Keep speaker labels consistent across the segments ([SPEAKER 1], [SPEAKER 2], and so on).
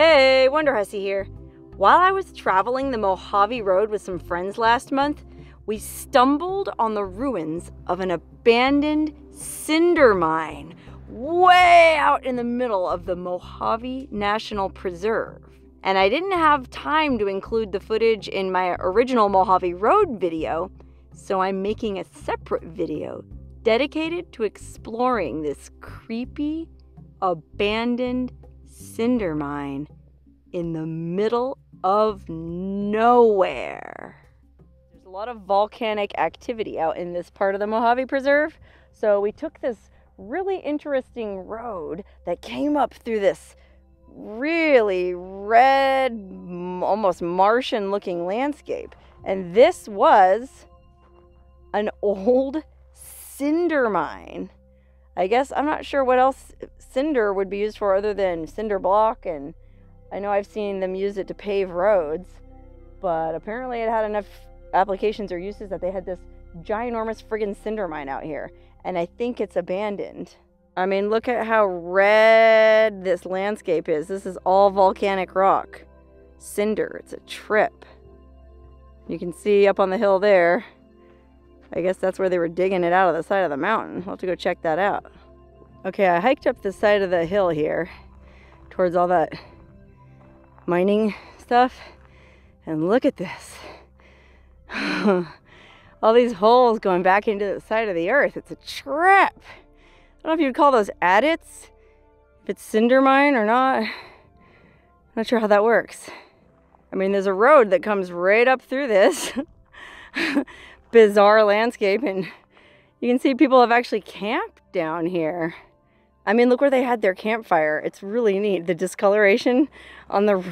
[SPEAKER 1] Hey, Wonderhussy here. While I was traveling the Mojave Road with some friends last month, we stumbled on the ruins of an abandoned cinder mine way out in the middle of the Mojave National Preserve. And I didn't have time to include the footage in my original Mojave Road video, so I'm making a separate video dedicated to exploring this creepy, abandoned cinder mine in the middle of nowhere. There's a lot of volcanic activity out in this part of the Mojave Preserve, so we took this really interesting road that came up through this really red, almost Martian looking landscape. And this was an old cinder mine. I guess I'm not sure what else cinder would be used for other than cinder block, and I know I've seen them use it to pave roads, but apparently it had enough applications or uses that they had this ginormous friggin' cinder mine out here, and I think it's abandoned. I mean, look at how red this landscape is. This is all volcanic rock. Cinder, it's a trip. You can see up on the hill there. I guess that's where they were digging it out of the side of the mountain. We'll have to go check that out. Okay, I hiked up the side of the hill here towards all that mining stuff. And look at this. All these holes going back into the side of the earth. It's a trip. I don't know if you'd call those adits, if it's cinder mine or not. I'm not sure how that works. I mean, there's a road that comes right up through this bizarre landscape, and you can see people have actually camped down here. I mean, look where they had their campfire. It's really neat. The discoloration on the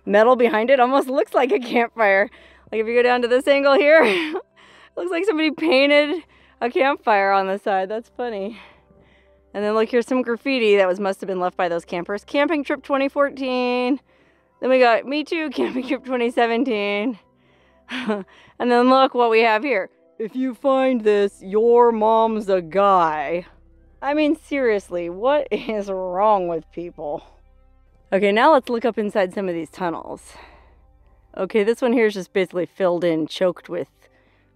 [SPEAKER 1] metal behind it almost looks like a campfire. Like if you go down to this angle here, it looks like somebody painted a campfire on the side. That's funny. And then look, here's some graffiti that must have been left by those campers. Camping trip 2014. Then we got Me Too camping trip 2017. And then look what we have here. If you find this, your mom's a guy. I mean, seriously, what is wrong with people? Okay, now let's look up inside some of these tunnels. Okay, this one here is just basically filled in, choked with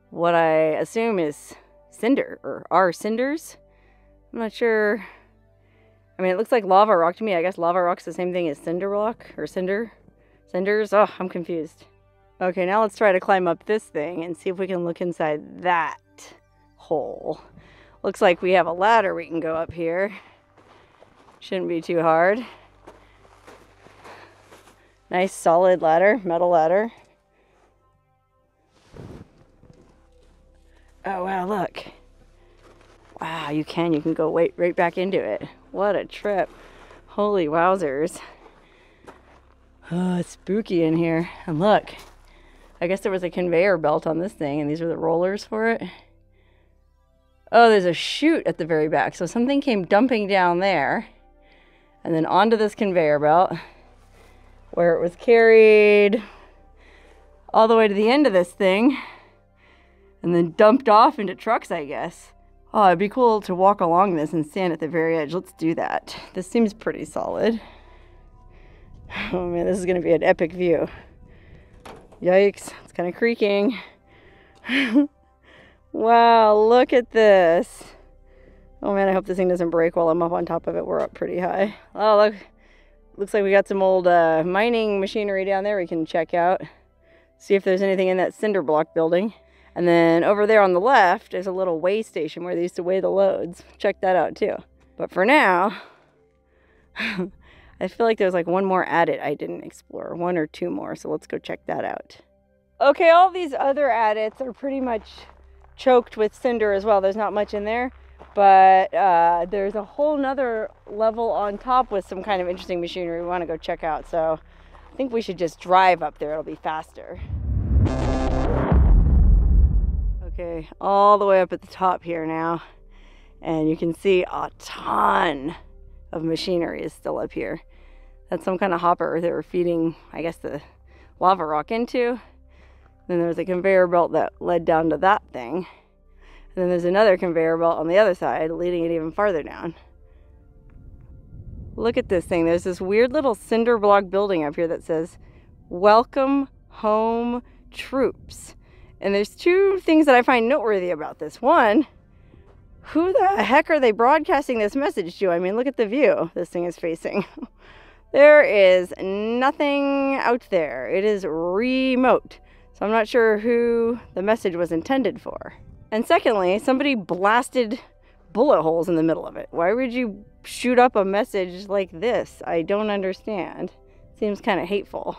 [SPEAKER 1] what I assume is cinder, or are cinders. I'm not sure. I mean, it looks like lava rock to me. I guess lava rock's the same thing as cinder block, or cinders. Oh, I'm confused. Okay, now let's try to climb up this thing and see if we can look inside that hole. Looks like we have a ladder we can go up here. Shouldn't be too hard. Nice solid ladder, metal ladder. Oh wow, look. Wow, you can go right back into it. What a trip. Holy wowzers. Oh, it's spooky in here. And look, I guess there was a conveyor belt on this thing, and these are the rollers for it. Oh, there's a chute at the very back. So something came dumping down there and then onto this conveyor belt where it was carried all the way to the end of this thing and then dumped off into trucks, I guess. Oh, it'd be cool to walk along this and stand at the very edge. Let's do that. This seems pretty solid. Oh man, this is gonna be an epic view. Yikes, it's kind of creaking. Wow, look at this. Oh man, I hope this thing doesn't break while I'm up on top of it. We're up pretty high. Oh look, looks like we got some old mining machinery down there we can check out. See if there's anything in that cinder block building. And then over there on the left is a little weigh station where they used to weigh the loads. Check that out too. But for now, I feel like there's like one more adit I didn't explore. One or two more, so let's go check that out. Okay, all these other adits are pretty much choked with cinder as well. There's not much in there, but there's a whole nother level on top with some kind of interesting machinery we want to go check out. So I think we should just drive up there. It'll be faster. Okay, all the way up at the top here now, and you can see a ton of machinery is still up here. That's some kind of hopper they were feeding, I guess, the lava rock into. Then there's a conveyor belt that led down to that thing. And then there's another conveyor belt on the other side leading it even farther down. Look at this thing. There's this weird little cinder block building up here that says, "Welcome home, troops." And there's two things that I find noteworthy about this. One, who the heck are they broadcasting this message to? I mean, look at the view this thing is facing. There is nothing out there. It is remote. So I'm not sure who the message was intended for. And secondly, somebody blasted bullet holes in the middle of it. Why would you shoot up a message like this? I don't understand. Seems kind of hateful.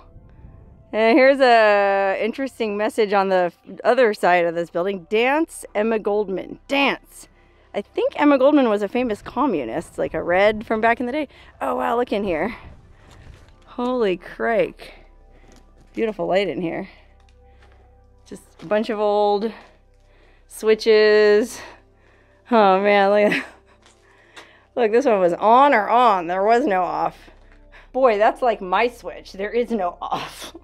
[SPEAKER 1] And here's a interesting message on the other side of this building. Dance, Emma Goldman. Dance. I think Emma Goldman was a famous communist, like a red from back in the day. Oh wow, look in here. Holy crike. Beautiful light in here. Just a bunch of old switches. Oh man, look at that. Look, this one was on or on. There was no off. Boy, that's like my switch. There is no off.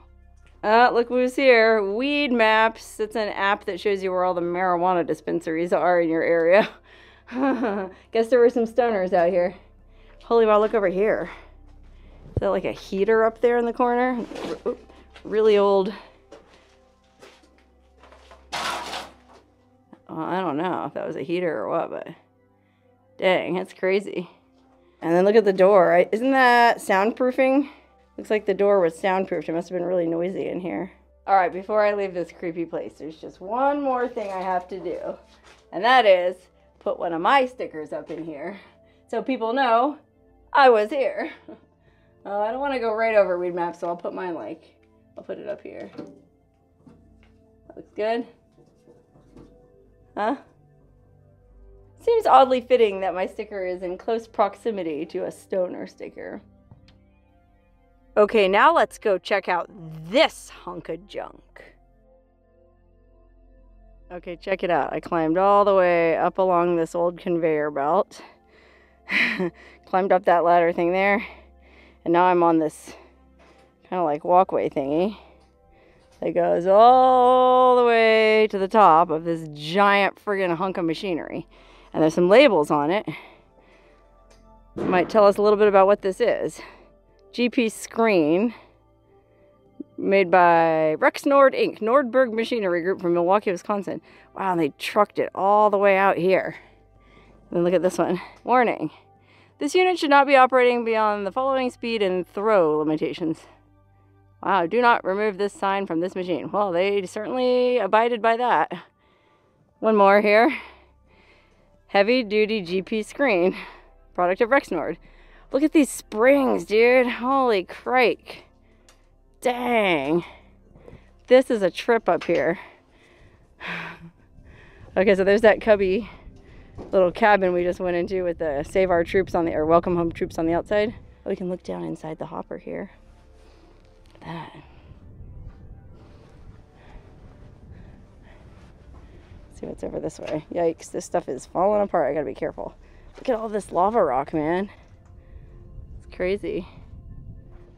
[SPEAKER 1] Look who's here. Weed Maps. It's an app that shows you where all the marijuana dispensaries are in your area. Guess there were some stoners out here. Holy wow, look over here. Is that like a heater up there in the corner? Really old. Well, I don't know if that was a heater or what, but dang, that's crazy. And then look at the door. Isn't that soundproofing? Looks like the door was soundproofed. It must have been really noisy in here. All right, before I leave this creepy place, there's just one more thing I have to do. And that is put one of my stickers up in here so people know I was here. Oh, I don't want to go right over Weed Map, so I'll put mine I'll put it up here. That looks good. Huh? Seems oddly fitting that my sticker is in close proximity to a stoner sticker. Okay, now let's go check out this hunk of junk. Okay, check it out. I climbed all the way up along this old conveyor belt. Climbed up that ladder thing there. And now I'm on this kind of like walkway thingy that goes all the way to the top of this giant friggin' hunk of machinery. And there's some labels on it. It might tell us a little bit about what this is. GP screen, made by Rexnord Inc., Nordberg Machinery Group from Milwaukee, Wisconsin. Wow, and they trucked it all the way out here. And then look at this one. Warning. This unit should not be operating beyond the following speed and throw limitations. Wow, do not remove this sign from this machine. Well, they certainly abided by that. One more here. Heavy duty GP screen, product of Rexnord. Look at these springs, dude. Holy crike. Dang. This is a trip up here. Okay, so there's that cubby little cabin we just went into with the Save Our Troops on the, or Welcome Home Troops on the outside. We can look down inside the hopper here. Look at that. Let's see what's over this way. Yikes, this stuff is falling apart. I gotta be careful. Look at all this lava rock, man. It's crazy.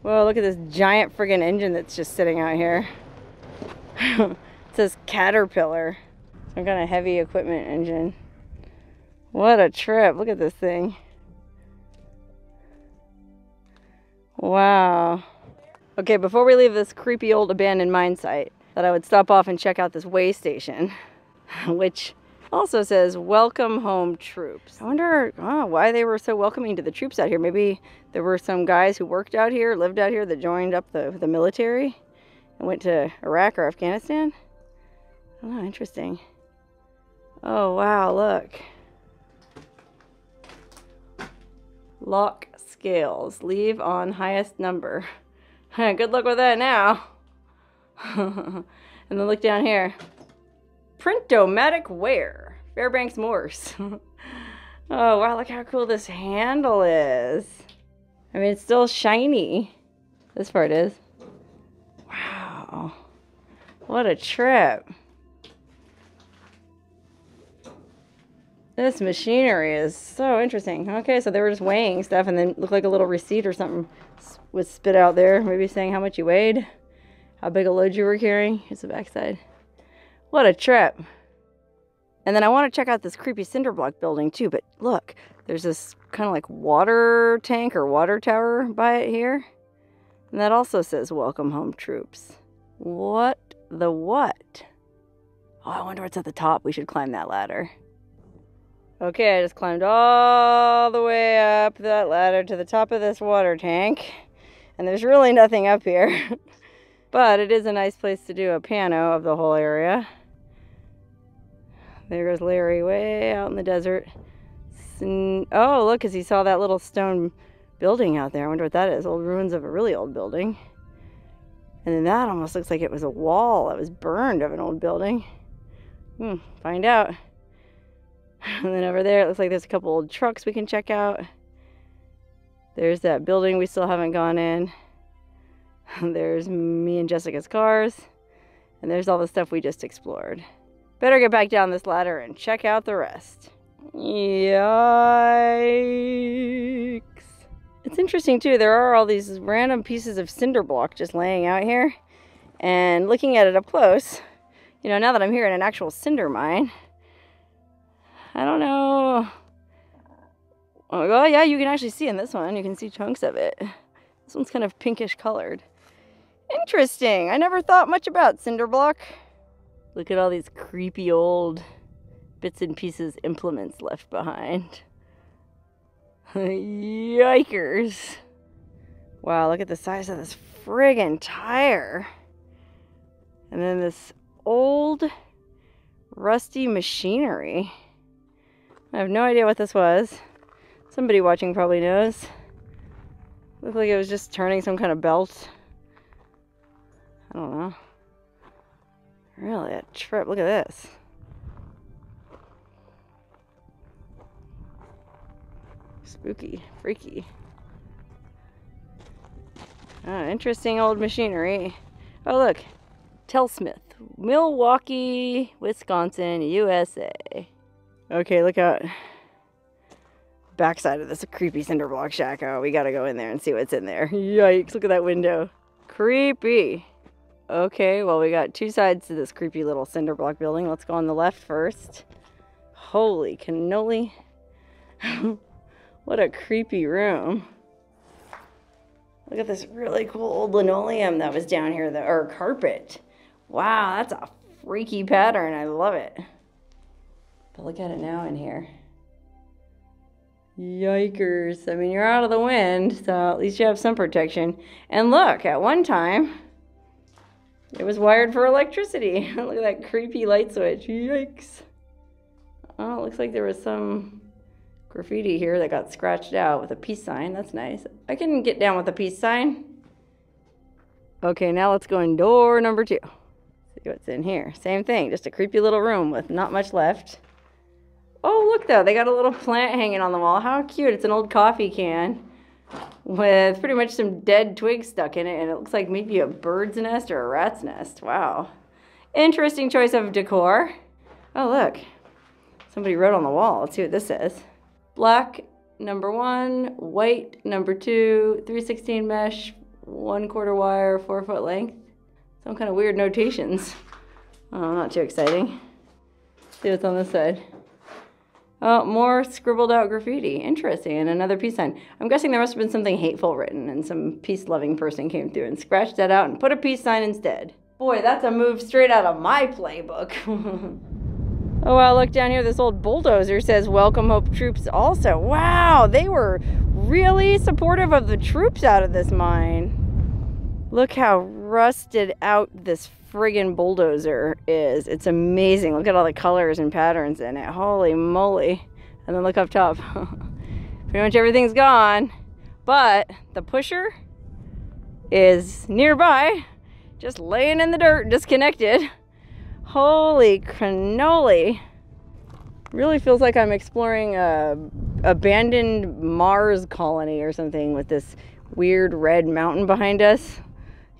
[SPEAKER 1] Whoa, look at this giant friggin' engine that's just sitting out here. It says Caterpillar. Some kind of heavy equipment engine. What a trip. Look at this thing. Wow. Okay, before we leave this creepy old abandoned mine site, thought I would stop off and check out this way station, which also says, "Welcome home, troops." I wonder why they were so welcoming to the troops out here. Maybe there were some guys who worked out here, lived out here, that joined up the military and went to Iraq or Afghanistan. I don't know, interesting. Oh, wow, look. Lock scales. Leave on highest number. Good luck with that now. And then look down here. Print-o-matic wear. Fairbanks Morse. Oh, wow, look how cool this handle is. I mean, it's still shiny. This part is. Wow. What a trip. This machinery is so interesting. Okay, so they were just weighing stuff and then looked like a little receipt or something was spit out there. Maybe saying how much you weighed, how big a load you were carrying. Here's the backside. What a trip. And then I want to check out this creepy cinder block building too, but look, there's this kind of like water tank or water tower by it here. And that also says, welcome home, troops. What the what? Oh, I wonder what's at the top. We should climb that ladder. Okay, I just climbed all the way up that ladder to the top of this water tank. And there's really nothing up here. But it is a nice place to do a pano of the whole area. There goes Larry way out in the desert. Oh, look, because he saw that little stone building out there. I wonder what that is. Old ruins of a really old building. And then that almost looks like it was a wall that was burned of an old building. Find out. And then over there, it looks like there's a couple old trucks we can check out. There's that building we still haven't gone in. There's me and Jessica's cars. And there's all the stuff we just explored. Better get back down this ladder and check out the rest. Yikes. It's interesting too, there are all these random pieces of cinder block just laying out here. And looking at it up close, you know, now that I'm here in an actual cinder mine, I don't know. Oh, well, yeah, you can actually see in this one, you can see chunks of it. This one's kind of pinkish colored. Interesting. I never thought much about cinder block. Look at all these creepy old bits and pieces implements left behind. Yikers. Wow, look at the size of this friggin' tire. And then this old rusty machinery. I have no idea what this was. Somebody watching probably knows. Looked like it was just turning some kind of belt. I don't know. Really a trip. Look at this. Spooky. Freaky. Interesting old machinery. Oh, look. Telsmith. Milwaukee, Wisconsin, USA. Okay, look out. Backside of this creepy cinder block shack. Oh, we gotta go in there and see what's in there. Yikes, look at that window. Creepy. Okay, well, we got two sides to this creepy little cinder block building. Let's go on the left first. Holy cannoli. What a creepy room. Look at this really cool old linoleum that was down here, or carpet. Wow, that's a freaky pattern. I love it. But look at it now in here. Yikers. I mean, you're out of the wind, so at least you have some protection. And look, at one time, it was wired for electricity. Look at that creepy light switch. Yikes. Oh, it looks like there was some graffiti here that got scratched out with a peace sign. That's nice. I can get down with a peace sign. Okay, now let's go in door number 2. See what's in here. Same thing, just a creepy little room with not much left. Oh, look though, they got a little plant hanging on the wall. How cute. It's an old coffee can with pretty much some dead twigs stuck in it, and it looks like maybe a bird's nest or a rat's nest. Wow. Interesting choice of decor. Oh, look. Somebody wrote on the wall. Let's see what this says. Black, number 1. White, number 2. 3/16 mesh, 1/4 wire, 4 foot length. Some kind of weird notations. Oh, not too exciting. See what's on this side. Oh, more scribbled out graffiti. Interesting. And another peace sign. I'm guessing there must have been something hateful written and some peace-loving person came through and scratched that out and put a peace sign instead. Boy, that's a move straight out of my playbook. Oh, wow, look down here. This old bulldozer says, welcome home troops also. Wow, they were really supportive of the troops out of this mine. Look how rusted out this friggin' bulldozer is. It's amazing. Look at all the colors and patterns in it. Holy moly. And then look up top. Pretty much everything's gone. But the pusher is nearby, just laying in the dirt, disconnected. Holy cannoli. Really feels like I'm exploring a abandoned Mars colony or something with this weird red mountain behind us.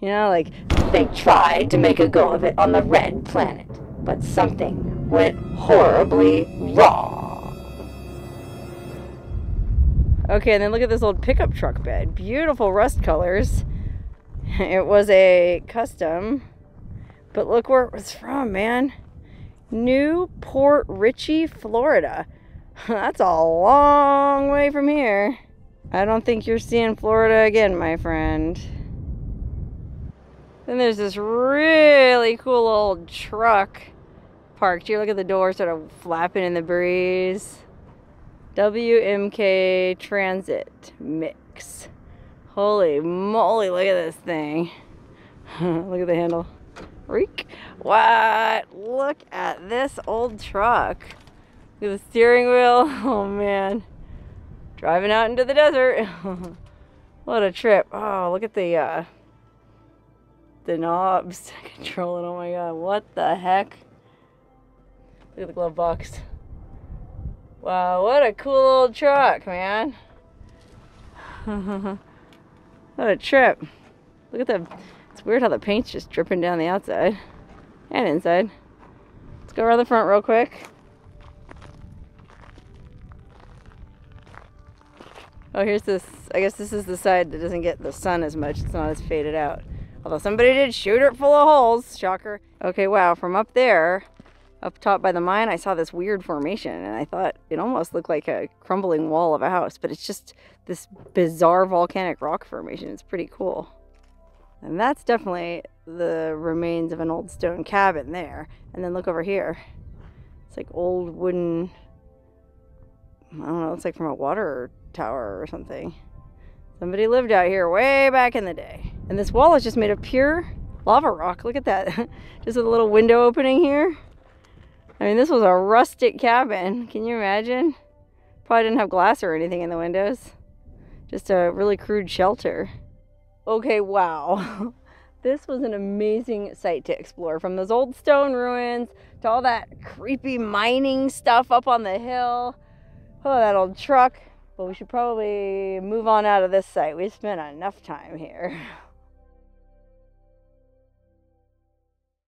[SPEAKER 1] You know, like, they tried to make a go of it on the red planet, but something went horribly wrong. Okay, and then look at this old pickup truck bed. Beautiful rust colors. It was a custom, but look where it was from, man. Newport Richey, Florida. That's a long way from here. I don't think you're seeing Florida again, my friend. Then there's this really cool old truck parked here. Look at the door sort of flapping in the breeze. WMK Transit Mix. Holy moly, look at this thing. Look at the handle. Reek. What? Look at this old truck. Look at the steering wheel. Oh man. Driving out into the desert. What a trip. Oh, look at the knobs to control it. Oh my god. What the heck? Look at the glove box. Wow, what a cool old truck, man. What a trip. Look at the... It's weird how the paint's just dripping down the outside and inside. Let's go around the front real quick. Oh, here's this. I guess this is the side that doesn't get the sun as much. It's not as faded out. Although somebody did shoot it full of holes. Shocker. Okay, wow. From up there, up top by the mine, I saw this weird formation. And I thought it almost looked like a crumbling wall of a house. But it's just this bizarre volcanic rock formation. It's pretty cool. And that's definitely the remains of an old stone cabin there. And then look over here. It's like old wooden... I don't know. It's like from a water tower or something. Somebody lived out here way back in the day. And this wall is just made of pure lava rock. Look at that. Just a little window opening here. I mean, this was a rustic cabin. Can you imagine? Probably didn't have glass or anything in the windows. Just a really crude shelter. Okay, wow. This was an amazing site to explore. From those old stone ruins to all that creepy mining stuff up on the hill. Oh, that old truck. But we should probably move on out of this site. We spent enough time here.